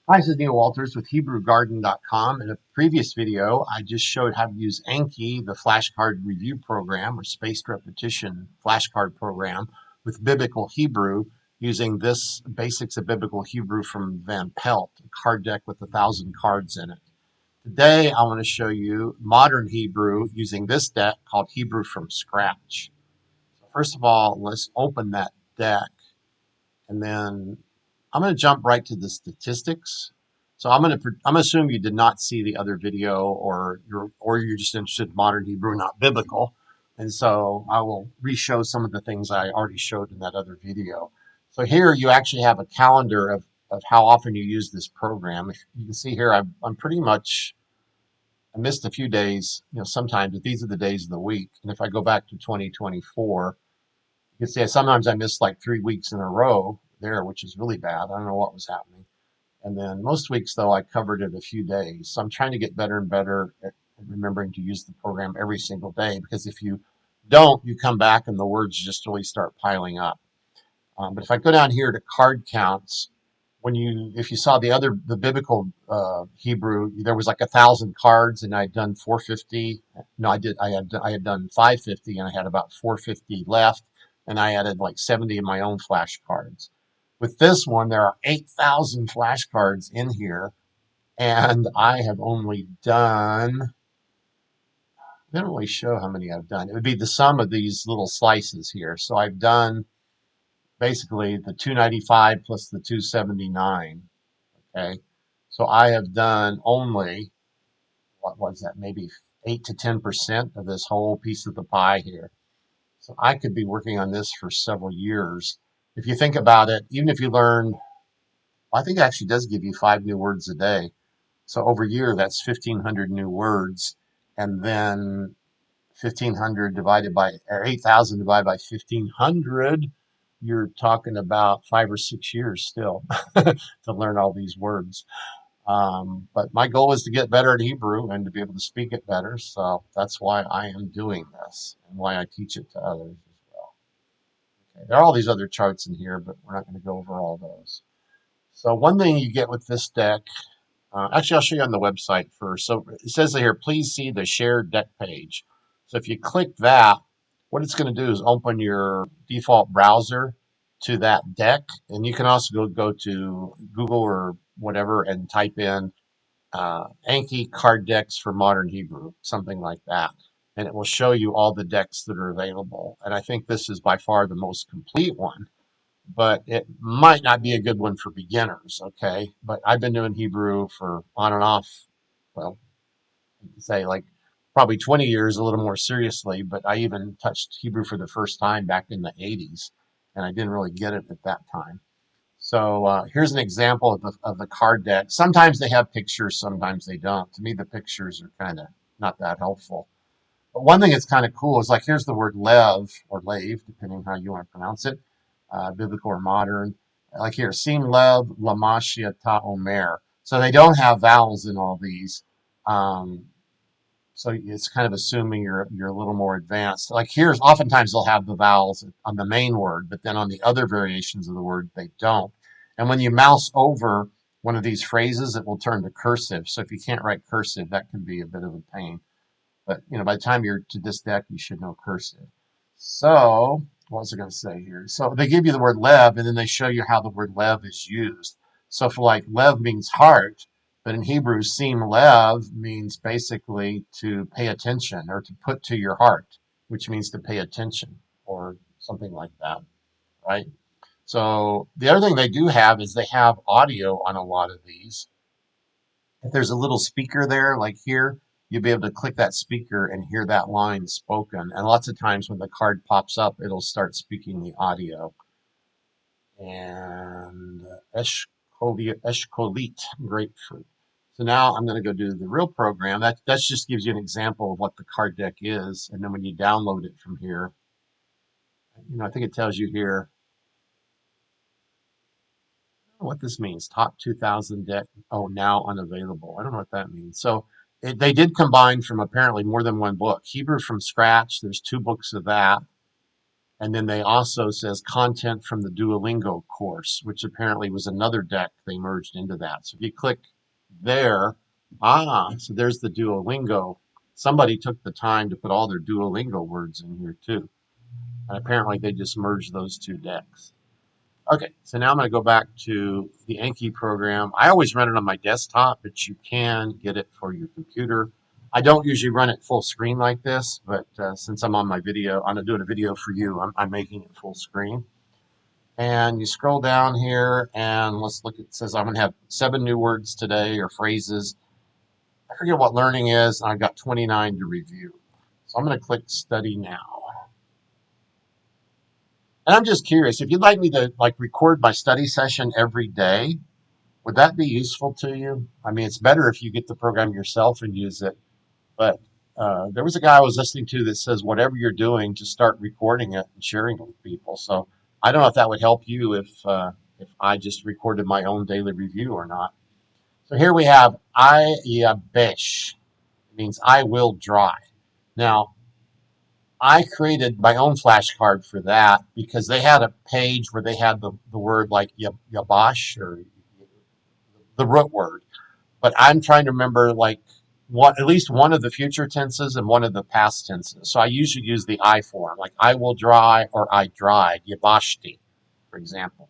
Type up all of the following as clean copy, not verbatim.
Hi, this is Neil Walters with HebrewGarden.com. In a previous video, I just showed how to use Anki, the flashcard review program or spaced repetition flashcard program with Biblical Hebrew using this Basics of Biblical Hebrew from Van Pelt, a card deck with 1,000 cards in it. Today, I want to show you modern Hebrew using this deck called Hebrew from Scratch. So first of all, let's open that deck. And then I'm going to jump right to the statistics. So I'm going to assume you did not see the other video, or you're just interested in modern Hebrew, not biblical. And so I will re-show some of the things I already showed in that other video. So here you actually have a calendar of how often you use this program. If you can see here, I'm pretty much, I missed a few days, sometimes, but these are the days of the week. And if I go back to 2024, you can see sometimes I missed like 3 weeks in a row there, which is really bad. I don't know what was happening. And then most weeks, though, I covered it a few days. So I'm trying to get better and better at remembering to use the program every single day, because if you don't, you come back and the words just really start piling up. But if I go down here to card counts, if you saw the biblical Hebrew, there was like 1,000 cards, and I'd done 450. No, I had done 550, and I had about 450 left, and I added like 70 of my own flashcards. With this one, there are 8,000 flashcards in here, and I have only done. They don't really show how many I've done. It would be the sum of these little slices here. So I've done basically the 295 plus the 279. Okay, so I have done only, what was that, maybe 8 to 10% of this whole piece of the pie here. So I could be working on this for several years. If you think about it, even if you learn, I think it actually does give you 5 new words a day. So over a year, that's 1,500 new words. And then 1,500 divided by, or 8,000 divided by 1,500, you're talking about 5 or 6 years still to learn all these words. But my goal is to get better at Hebrew and to be able to speak it better. So that's why I am doing this and why I teach it to others as well. Okay, there are all these other charts in here, but we're not going to go over all those. So one thing you get with this deck, actually, I'll show you on the website first. So it says here, please see the shared deck page. So if you click that, what it's going to do is open your default browser to that deck. And you can also go to Google or whatever and type in Anki card decks for modern Hebrew, something like that. And it will show you all the decks that are available. And I think this is by far the most complete one, but it might not be a good one for beginners. Okay. But I've been doing Hebrew for on and off, well, you can say like probably 20 years, a little more seriously, but I even touched Hebrew for the first time back in the 80s, and I didn't really get it at that time. So here's an example of the card deck. Sometimes they have pictures, sometimes they don't. To me, the pictures are kind of not that helpful. But one thing that's kind of cool is like here's the word lev or lave, depending how you want to pronounce it, biblical or modern. Like here, sim lev lamashia ta omer. So they don't have vowels in all these. Um, so it's kind of assuming you're a little more advanced. Like here's oftentimes they'll have the vowels on the main word, but then on the other variations of the word they don't. And when you mouse over one of these phrases, it will turn to cursive. So if you can't write cursive, that can be a bit of a pain. But by the time you're to this deck, you should know cursive. So what was I going to say here? So they give you the word lev, and then they show you how the word lev is used. So for like lev means heart, but in Hebrew, sim lev means basically to pay attention or to put to your heart, which means to pay attention or something like that, right? So the other thing they do have is they have audio on a lot of these. If there's a little speaker there, like here, you'll be able to click that speaker and hear that line spoken. And lots of times when the card pops up, it'll start speaking the audio. And Eshkolit, grapefruit. So now I'm going to go do the real program. That just gives you an example of what the card deck is. And then when you download it from here, I think it tells you here what this means. Top 2000 deck. Oh, now unavailable. I don't know what that means. So they did combine from apparently more than one book. Hebrew from scratch. There's 2 books of that. And then they also says content from the Duolingo course, which apparently was another deck they merged into that. So if you click there, so there's the Duolingo. Somebody took the time to put all their Duolingo words in here too. And apparently they just merged those two decks. Okay, so now I'm going to go back to the Anki program. I always run it on my desktop, but you can get it for your computer. I don't usually run it full screen like this, but since I'm on my video, I'm doing a video for you, I'm making it full screen. And you scroll down here and let's look, it says I'm going to have 7 new words today or phrases. I forget what learning is, and I've got 29 to review. So I'm going to click study now. And I'm just curious, if you'd like me to record my study session every day, would that be useful to you? I mean, it's better if you get the program yourself and use it. But there was a guy I was listening to that says, whatever you're doing, just start recording it and sharing it with people. So I don't know if that would help you if I just recorded my own daily review or not. So here we have I yabesh. It means I will dry. Now, I created my own flashcard for that because they had a page where they had the word like yabash or the root word. But I'm trying to remember at least one of the future tenses and one of the past tenses. So I usually use the I form, like I will dry or I dried, yabashti, for example.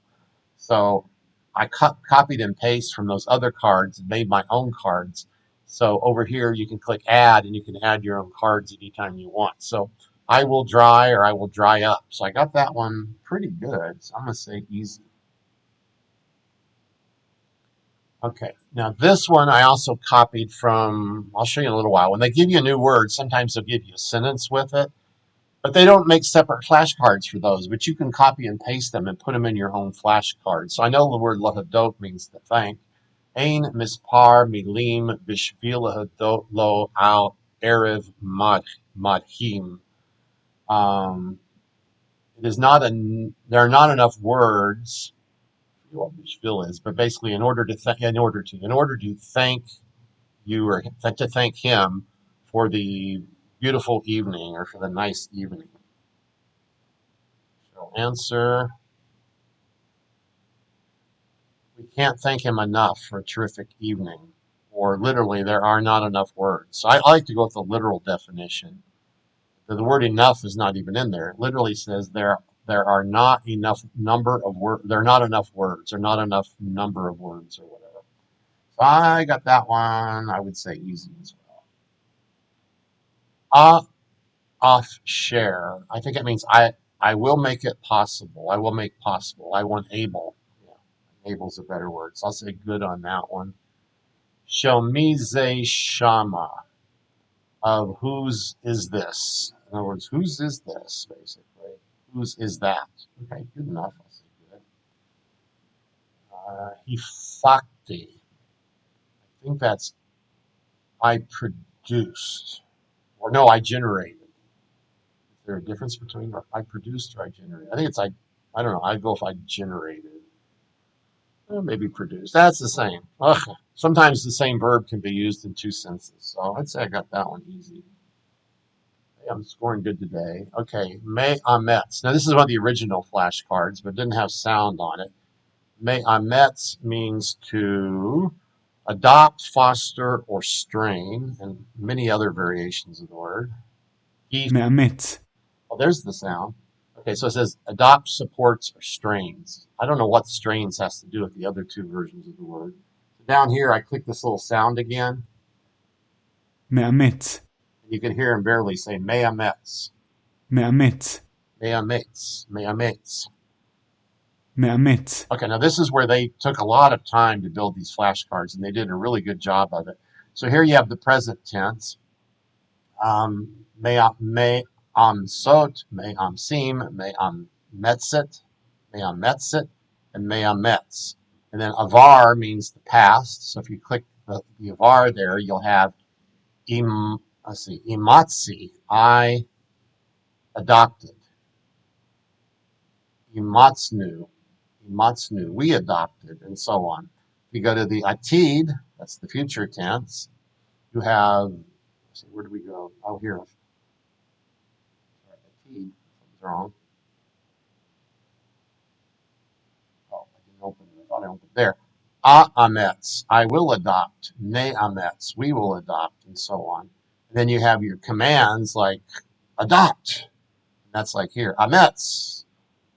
So I copied and pasted from those other cards and made my own cards. So over here you can click add and you can add your own cards anytime you want. So I will dry or I will dry up. So I got that one pretty good. So I'm going to say easy. Okay, now this one I also copied from, I'll show you in a little while. When they give you a new word, sometimes they'll give you a sentence with it, but they don't make separate flashcards for those, but you can copy and paste them and put them in your own flashcard. So I know the word lahadot means to thank. Ein mispar milim bishvil lahadot lo al erev madhim. It is not there are not enough words what bishvil is, but basically in order to thank you or to thank him for the beautiful evening or for the nice evening. So answer, we can't thank him enough for a terrific evening. Or literally, there are not enough words. So I like to go with the literal definition. The word enough is not even in there. It literally says there are not enough number of words. There are not enough words or not enough number of words or whatever. So I got that one. I would say easy as well. Off share. I think it means I will make it possible. I will make possible. I want able. Yeah, able's a better word. So I'll say good on that one. Shomize Shama of whose is this? In other words, whose is this, basically? Whose is that? Okay, good enough. I'll say good. Hifakti. I think that's I produced. Or no, I generated. Is there a difference between I produced or I generated? I think it's I don't know. I'd go if I generated. Maybe produced. That's the same. Ugh. Sometimes the same verb can be used in two senses. So I'd say I got that one easy. Hey, I'm scoring good today. Okay, May Ametz. Now this is one of the original flashcards, but it didn't have sound on it. May Ametz means to adopt, foster, or strain, and many other variations of the word. מאמץ, Oh, there's the sound. Okay, so it says adopt, supports, or strains. I don't know what strains has to do with the other two versions of the word. So down here, I click this little sound again, מאמץ, and you can hear him barely say me'ametz, מאמץ, me'ametz, me'ametz. מאמץ, Okay, now this is where they took a lot of time to build these flashcards, and they did a really good job of it. So here you have the present tense. Me amsot, me amsim, me ammetzet, me ammetzet, and me ammetz. And then avar means the past. So if you click the avar there, you'll have imatzi, I adopted. Imatznu, imatznu, we adopted, and so on. If you go to the atid, that's the future tense, you have, let's see, where do we go? Oh, here. Sorry, atid, something's wrong. won't put there. Ametz, I will adopt. Ne ametz, we will adopt, and so on. And then you have your commands like adopt. That's like here, ametz,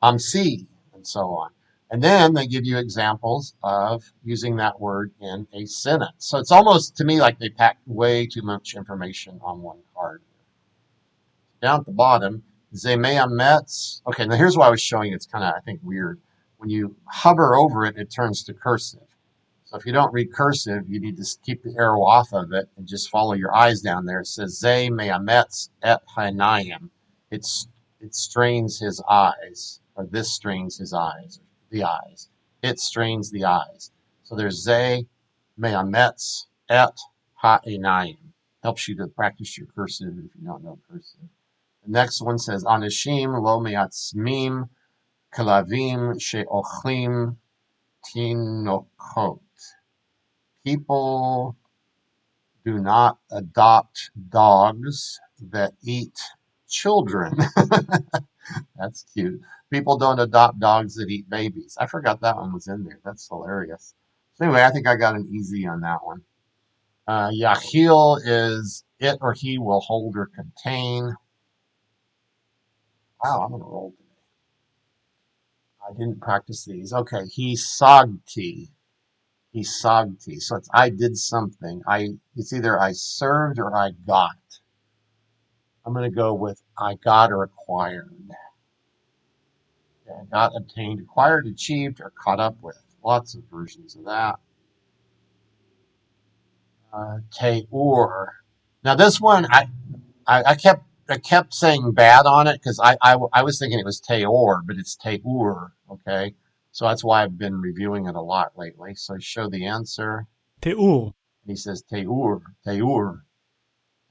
amsi, and so on. And then they give you examples of using that word in a sentence. So it's almost to me like they packed way too much information on one card. Down at the bottom, Zemea Metz. Okay, now here's why I was showing you. It's kind of, I think, weird. When you hover over it, it turns to cursive. So if you don't read cursive, you need to keep the arrow off of it and just follow your eyes down there. It says Ze Me'ametz et Hainayim. It strains his eyes, or this strains his eyes, the eyes. It strains the eyes. So there's Ze Me'ametz et Ha'inayim. Helps you to practice your cursive if you don't know cursive. The next one says, Anashim lo me'atzmim kalavim she'ochlim tinokot. People do not adopt dogs that eat children. That's cute. People don't adopt dogs that eat babies. I forgot that one was in there. That's hilarious. So anyway, I think I got an easy on that one. Yachil is it or he will hold or contain. Wow, I'm on a roll today. I didn't practice these. Okay, he sagti. He sagti. So it's I did something. It's either I served or I got. I'm going to go with I got or acquired. Yeah, got, obtained, acquired, achieved, or caught up with. Lots of versions of that. Teur. Now this one, I kept saying bad on it because I was thinking it was Teor, but it's Teur. Okay, so that's why I've been reviewing it a lot lately. So show the answer. תיאור, He says Teur, Teur.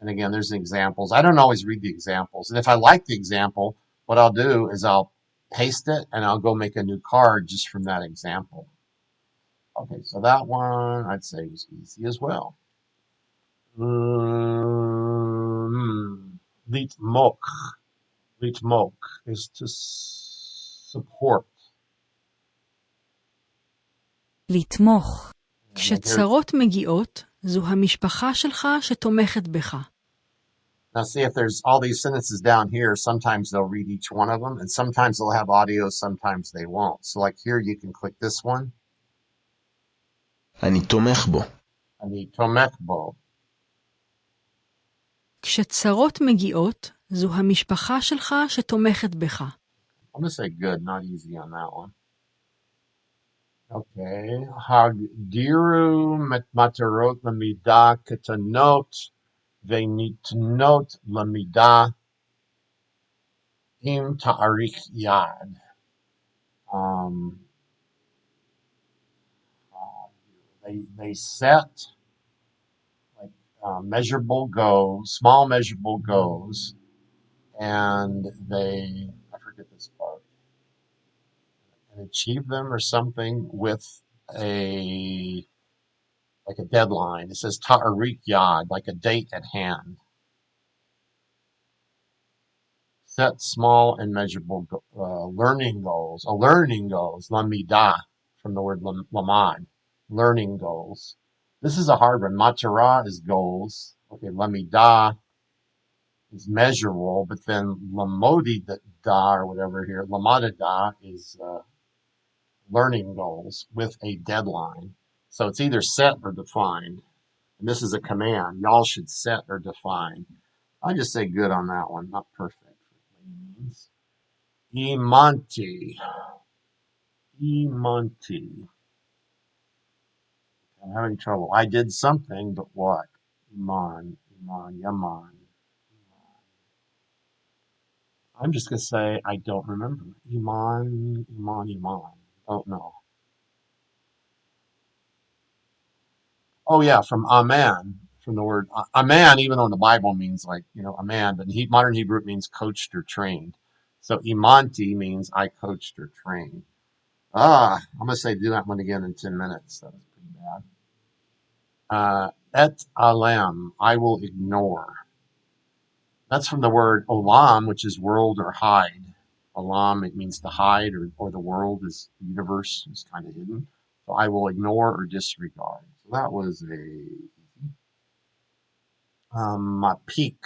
And again, there's examples. I don't always read the examples. And if I like the example, what I'll do is I'll paste it and I'll go make a new card just from that example. Okay, so that one I'd say was easy as well. Litmok. Litmok is to support. לתמוך. כשצרות מגיעות, זו המשפחה שלך שתומכת בך. Now see if there's all these sentences down here, sometimes they'll read each one of them, and sometimes they'll have audio, sometimes they won't. So like here, you can click this one. אני תומך בו. אני תומך בו. כשצרות מגיעות, זו המשפחה שלך שתומכת בך. I'm going to say good, not easy on that one. Okay. Hagdiru matarot lamida ketanot ve'nitnot lamida im ta'arich yad. They set like measurable goals, small measurable goals, and they, I forget this part, and achieve them or something with a like a deadline. It says ta'arik yad, like a date at hand. Set small and measurable learning goals. Learning goals, lamidah, from the word lamad, learning goals. This is a hard one. Matara is goals. Okay, lamidah is measurable, but then lamodi da or whatever here, lamada da is learning goals with a deadline. So it's either set or defined. And this is a command. Y'all should set or define. I just say good on that one, not perfect. Imanti. Imanti. I'm having trouble. I did something, but what? Iman, Iman, Yaman. I'm just going to say I don't remember. Iman, Iman, Iman. Don't know. Oh, yeah, from Aman, from the word Aman, even though in the Bible means like, a man, but in modern Hebrew it means coached or trained. So Imanti means I coached or trained. I'm going to say do that one again in 10 minutes. That was pretty bad. Et alem, I will ignore. That's from the word olam, which is world or hide. Olam, it means to hide, or the world is the universe is kind of hidden. So I will ignore or disregard. So that was a peak.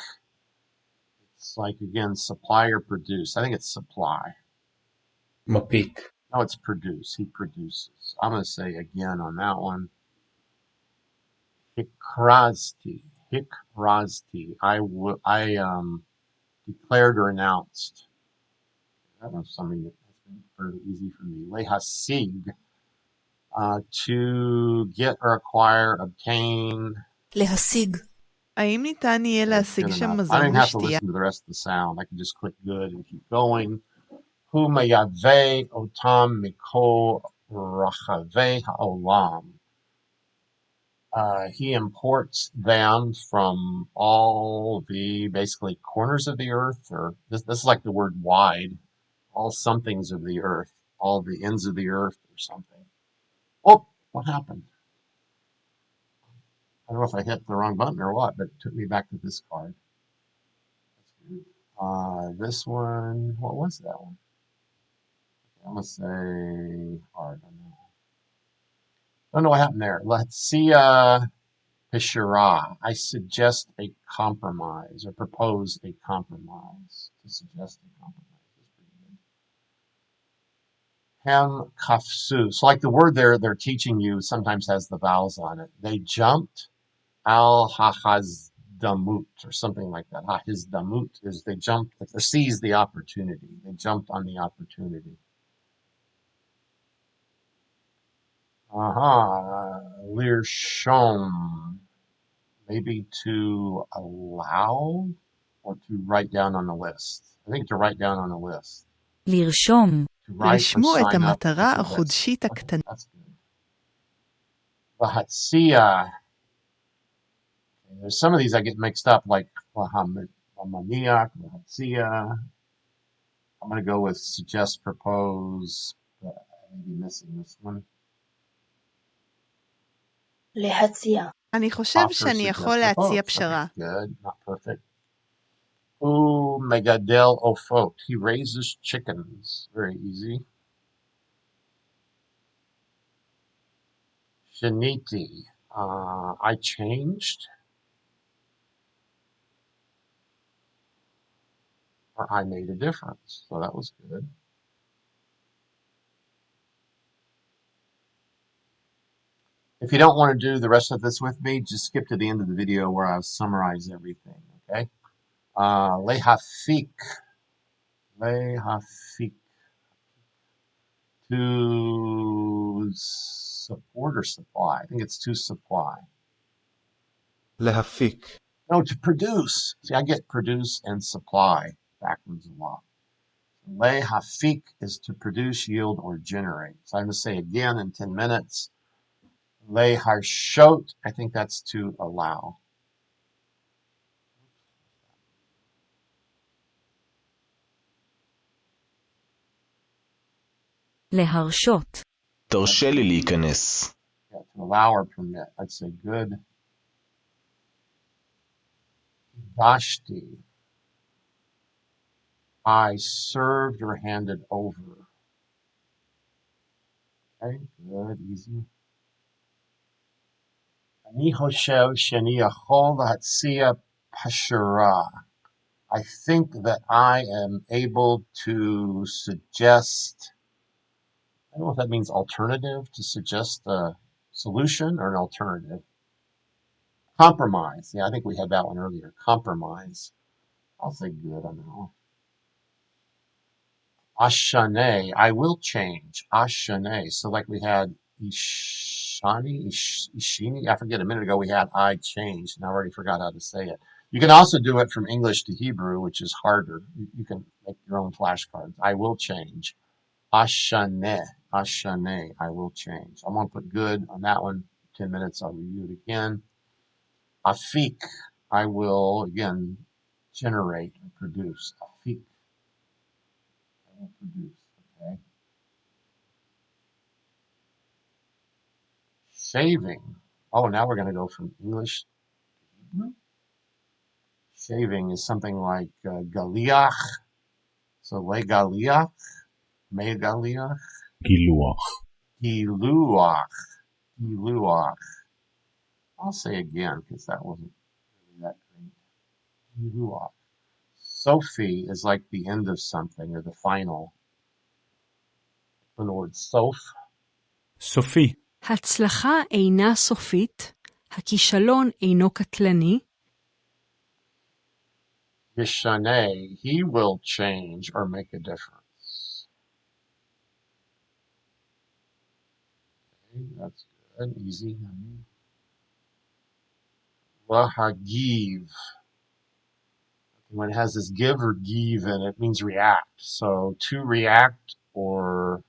It's like, again, supply or produce. I think it's supply. מפיק. No, it's produce. He produces. I'm going to say again on that one. Hikrazti. Hikrazti. I declared or announced. That was something that's been fairly easy for me. Lehasig. To get or acquire, obtain. להשיג. האם ניתן יהיה להשיג Good שם enough. I מזון don't even have to ושתייה? listen to the rest of the sound. I can just click good and keep going. Hu meyaveh otam mikol rachavei ha'olam. He imports them from all the basically corners of the earth, or this is like the word wide, all somethings of the earth, all the ends of the earth or something. Oh, what happened? I don't know if I hit the wrong button or what, but it took me back to this card. This one, what was that one? I'm going to say hard. Don't know what happened there. Let's see. Pishara. I suggest a compromise or propose a compromise. To suggest a compromise is pretty good. Hem kafsu. So like the word there they're teaching you sometimes has the vowels on it. They jumped al hahazdamut or something like that. Hahizdamut is they jumped, they seized the opportunity. They jumped on the opportunity. Lirshom. Maybe to allow or to write down on the list. I think to write down on the list. לרשום. To write or רשמו את sign up המטרה with the list. החודשית הקטנה. That's good. Vahatsia. There's some of these I get mixed up, like Vahamaniak, Vahatsia. I'm going to go with suggest, propose, but I may be missing this one. להציע. אני חושב שאני יכול להציע פשרה. Good, not perfect. Megadel Ofot. He raises chickens. Very easy. Shaniti. I changed. Or I made a difference. So that was good. If you don't want to do the rest of this with me, just skip to the end of the video where I'll summarize everything. Okay? Lehafik. Lehafik. To support or supply. I think it's to supply. להפיק. No, to produce. See, I get produce and supply backwards a lot. Lehafik is to produce, yield, or generate. So I'm going to say again in 10 minutes. Leharshot, I think that's to allow. להרשות. תרשה לי להיכנס. Yeah, to allow or permit. I'd say good. Dashti. I served or handed over. Okay, good, easy. Ani hoshev sheni yachol lahatzia pashara. I think that I am able to suggest, I don't know if that means alternative, to suggest a solution or an alternative. Compromise. Yeah, I think we had that one earlier. Compromise. I'll say good on that one. Ashane. I will change. Ashane. So like we had Ishani, Ishini. I forget, a minute ago we had I changed, and I already forgot how to say it. You can also do it from English to Hebrew, which is harder. You can make your own flashcards. I will change. Ashane. Ashane. I will change. I'm going to put good on that one. 10 minutes. I'll review it again. Afik. I will, again, generate or produce. Afik. I will produce. Okay. Shaving. Oh, now we're going to go from English to Hebrew. Shaving is something like galiach. So le galiach, me galiach. גילוח. Hiluach. Hiluach. I'll say again because that wasn't really that great. Hiluach. Sophie is like the end of something or the final. From the word soph. סופי, הצלחה אינה סופית, הכישלון אינו קטלני, Yishane, he will change or make a difference. Okay, that's good. Easy. Lahagiv. When it has this give or give in it, it means react. So to react, or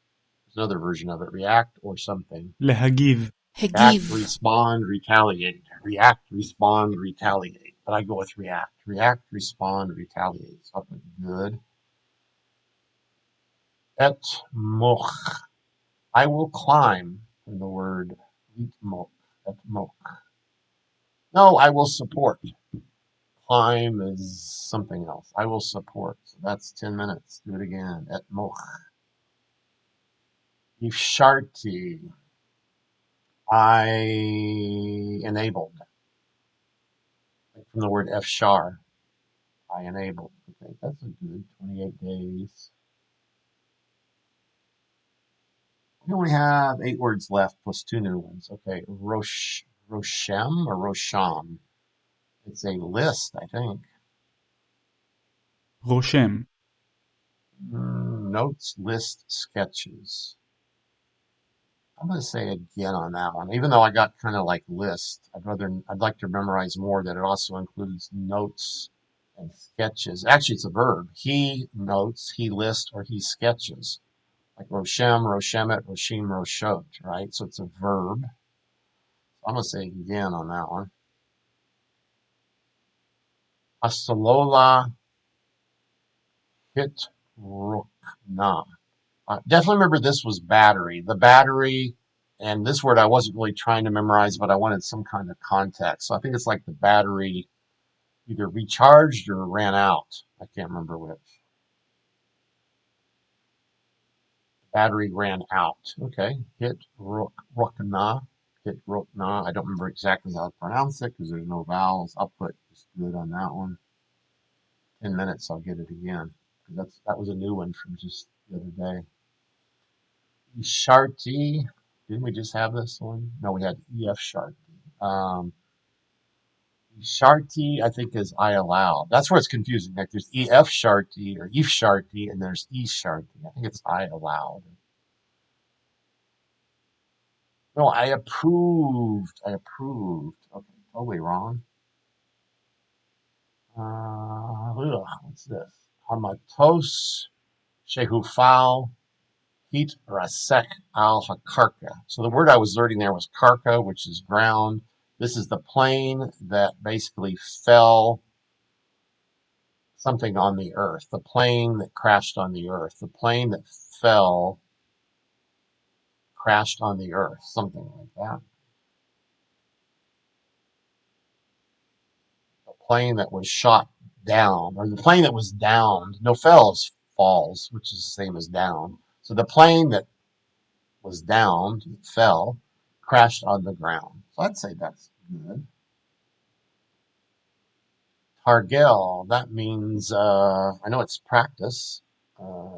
there's another version of it, react or something. להגיב, React, respond, retaliate. React, respond, retaliate. But I go with react. React, respond, retaliate. Something good. Et moch. I will climb, from the word litmok. Et moch. No, I will support. Climb is something else. I will support. So that's 10 minutes. Do it again. Et moch. Ifsharti. I enabled. From the word efshar. I enabled. Okay, that's a good 28 days. We only have 8 words left plus 2 new ones. Okay, Roshem or Rosham. It's a list, I think. רושם, Notes, list, sketches. I'm going to say again on that one. Even though I got kind of like list, I'd like to memorize more that it also includes notes and sketches. Actually, it's a verb. He notes, he lists, or he sketches. Like Roshem, Roshemet, Roshim, Roshot, right? So it's a verb. So I'm going to say again on that one. Asalola hit rukna. Definitely remember this was battery. The battery, and this word I wasn't really trying to memorize, but I wanted some kind of context. So I think it's like the battery either recharged or ran out. I can't remember which. Battery ran out. Okay. Hit rukna. Hit rukna. I don't remember exactly how to pronounce it because there's no vowels. I'll put just good on that one. 10 minutes, I'll get it again. That was a new one from just the other day. Sharty. Didn't we just have this one? No, we had EF Sharty. Sharty, I think, is I allow. That's where it's confusing. Like there's EF Sharty or EF Sharty, and there's E Sharty. I think it's I allowed. No, I approved. I approved. Okay, totally wrong. What's this? Hamatos Shehufal Heat Rasek al Hakarka. So the word I was learning there was karka, which is ground. This is the plane that basically fell something on the earth. The plane that crashed on the earth. The plane that fell crashed on the earth. Something like that. The plane that was shot down, or the plane that was downed. No, fell is falls, which is the same as down. So the plane that was downed, fell, crashed on the ground. So I'd say that's good. Targel, that means, I know it's practice.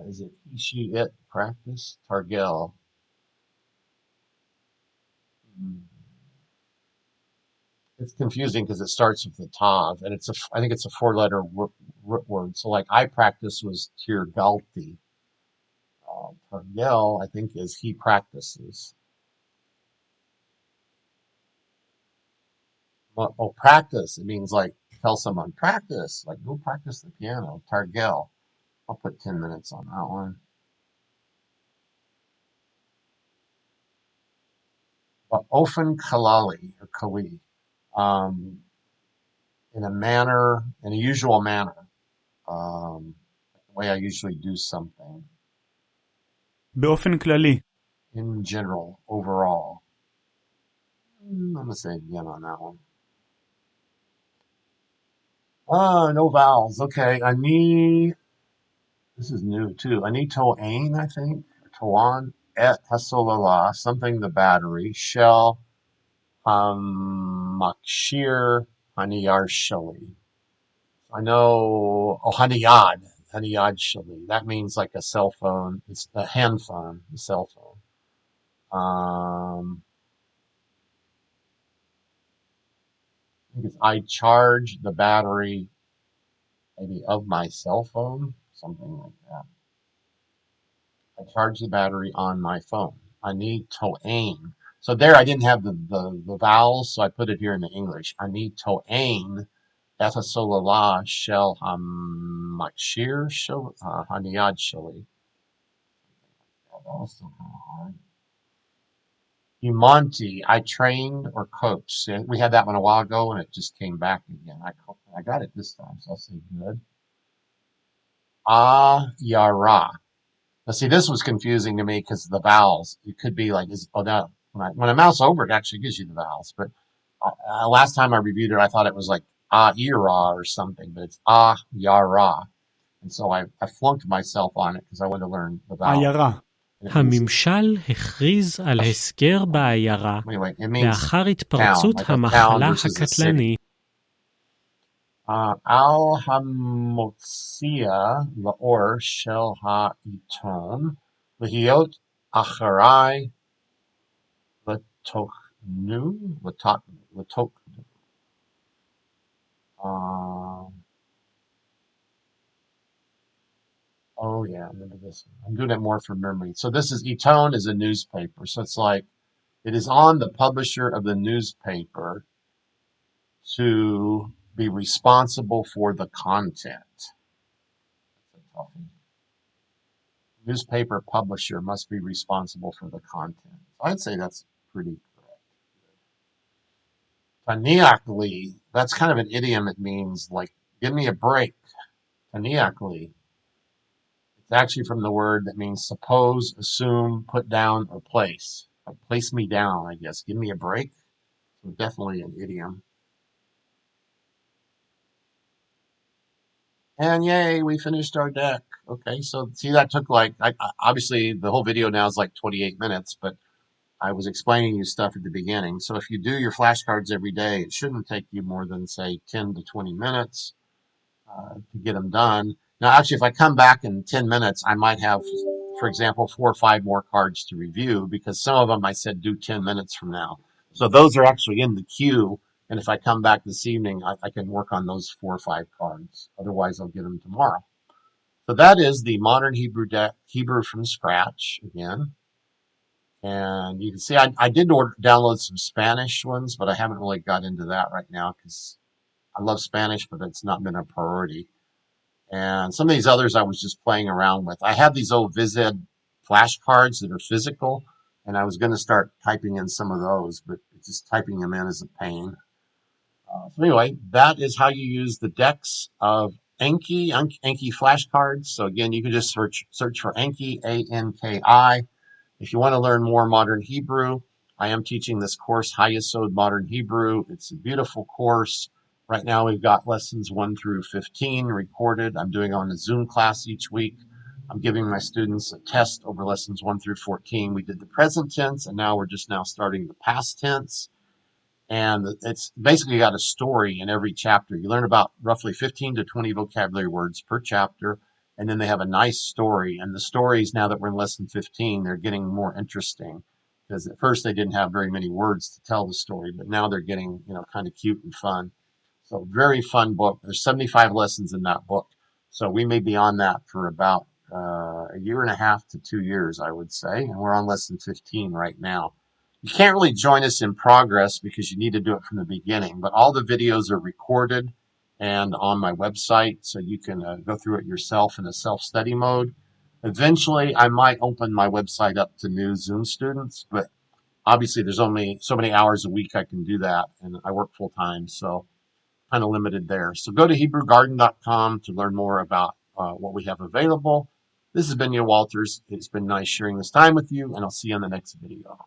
Is it he, she, it, practice? Targel. It's confusing because it starts with the tav, and I think it's a 4-letter word. So like I practice was tirgalti. Targel, I think, is he practices. Oh, practice. It means like tell someone, practice. Like go practice the piano. Targel. I'll put 10 minutes on that one. But ofen kalali, or kali. In a usual manner. The way I usually do something. באופן כללי, In general, overall. I'm going to say again on that one. No vowels. Okay, this is new too. Ani to'ain, I think. Or to'an. et hasolala, something the battery, shel makshir haniyar shali. I know haniyad shali. That means like a cell phone. It's a hand phone, a cell phone. Because I charge the battery maybe of my cell phone, something like that. I charge the battery on my phone. Ani to'ain. So there I didn't have the vowels, so I put it here in the English. Ani to'ain etasolala shel hamakshir haniyad shali. That was still kind of hard. Humanti, I trained or coached. We had that one a while ago and it just came back again. I got it this time, so I'll say good. Yara. Now, see, this was confusing to me because the vowels. It could be like, no. When I mouse over, it actually gives you the vowels. But last time I reviewed it, I thought it was like ira or something, but it's yara. And so I flunked myself on it because I wanted to learn the vowels. עיירה. And it means- הממשל הכריז על הסגר בעיירה anyway, it means לאחר town, התפרצות like a town המחלה versus a city. הקטלני. Al hamotsia laor shel ha'iton lehiot acharai latoknu. Oh yeah, I remember this one. I'm doing it more from memory. So this is Eton is a newspaper. So it's like it is on the publisher of the newspaper to be responsible for the content. That's a toughie. Newspaper publisher must be responsible for the content. I'd say that's pretty correct. Taniakli, that's kind of an idiom. It means like, give me a break. Taniakli. It's actually from the word that means suppose, assume, put down, or place. Like, place me down, I guess. Give me a break. So definitely an idiom. And yay, we finished our deck. Okay, so see, that took like, obviously the whole video now is like 28 minutes, but I was explaining you stuff at the beginning. So if you do your flashcards every day, it shouldn't take you more than, say, 10 to 20 minutes to get them done. Now, actually, if I come back in 10 minutes, I might have, for example, 4 or 5 more cards to review because some of them I said do 10 minutes from now. So those are actually in the queue. And if I come back this evening, I can work on those 4 or 5 cards. Otherwise, I'll get them tomorrow. So that is the Modern Hebrew deck, Hebrew from scratch again. And you can see I did download some Spanish ones, but I haven't really got into that right now because I love Spanish, but it's not been a priority. And some of these others I was just playing around with. I have these old Vized flashcards that are physical, and I was going to start typing in some of those, but just typing them in is a pain. So anyway, that is how you use the decks of Anki flashcards. So again, you can just search for Anki, Anki. If you want to learn more modern Hebrew, I am teaching this course, Hayesod Modern Hebrew. It's a beautiful course. Right now we've got lessons 1 through 15 recorded. I'm doing on a Zoom class each week. I'm giving my students a test over lessons 1 through 14. We did the present tense, and now we're just now starting the past tense. And it's basically got a story in every chapter. You learn about roughly 15 to 20 vocabulary words per chapter, and then they have a nice story. And the stories, now that we're in lesson 15, they're getting more interesting because at first they didn't have very many words to tell the story, but now they're getting, kind of cute and fun. So very fun book. There's 75 lessons in that book. So we may be on that for about a year and a half to 2 years, I would say. And we're on lesson 15 right now. You can't really join us in progress because you need to do it from the beginning, but all the videos are recorded and on my website, so you can go through it yourself in a self-study mode. Eventually, I might open my website up to new Zoom students, but obviously there's only so many hours a week I can do that, and I work full-time, so kind of limited there. So go to HebrewGarden.com to learn more about what we have available. This has been Neil Walters. It's been nice sharing this time with you, and I'll see you on the next video.